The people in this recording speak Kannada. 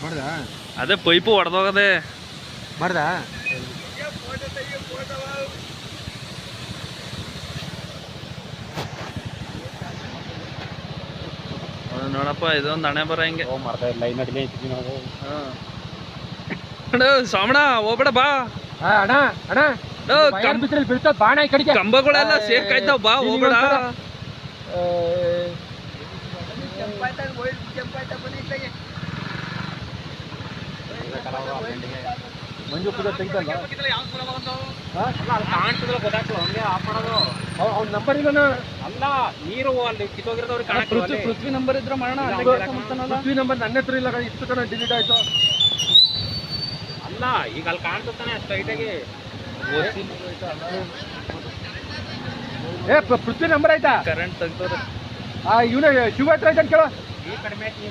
ಮಾಡ್ದ ಅದೇ ಪೈಪು ಹೊಡೆದೋಗದೆ ಮಾಡ್ದ ನೋಡಪ್ಪ ಇದೊಂದು ಹಣೆ ಬರ ಹಿಂಗೆ ಮಾಡ್ತಾ ಇಲ್ಲ ಇನ್ನು ಅಡಿಗೆ ಇರ್ತೀವಿ ನಾವು. ಅಣ್ಣ ಸಾಮಣ್ಣ ಹೋಗ್ಬೇಡ ಬಾ ಅಣ್ಣ ಅಣ್ಣ ಬಿಸಿಲು ಬೀಳ್ತದ ಬಾಣ ಈ ಕಡೆಗೆ ಕಂಬಗಳೆಲ್ಲ ಸೇರ್ಕಾಯ್ತಾವ ಬಾ ಹೋಗ್ಬೇಡ. ಮಂಜು ಪೂಜೆ ತೆಗಿತಲ್ಲ ಕಾಣ್ತದಲ್ಲ ಗೊತ್ತಾಗ್ತದೆ ಹಂಗೆ ಆಫ್ ಮಾಡೋದು. ಅವ್ನ ನಂಬರ್ ಇಲ್ಲ ಅಲ್ಲ ನೀರು ಅಲ್ಲಿ ಕಿತ್ತೋಗಿರೋದವ್ರಿಗೆ ಪೃಥ್ವಿ ನಂಬರ್ ಇದ್ರೆ ಮಾಡೋಣ. ಪೃಥ್ವಿ ನಂಬರ್ ನನ್ನ ಹತ್ರ ಇಲ್ಲ ಇಷ್ಟು ತನ ಡಿಲೀಟ್ ಆಯ್ತು. ಅಲ್ಲ ಈಗ ಅಲ್ಲಿ ಕಾಣ್ತಾನೆ ಸ್ಟ್ರೈಟಾಗಿ ಪೃಥ್ವಿ ನಂಬರ್ ಆಯ್ತಾ ಕರೆಂಟ್ ತೆಗ್ದವ್ರೆ ಇವನೇ ಶಿವ ಹತ್ರ ಆಯ್ತು ಅಂತ ಕೇಳೋ.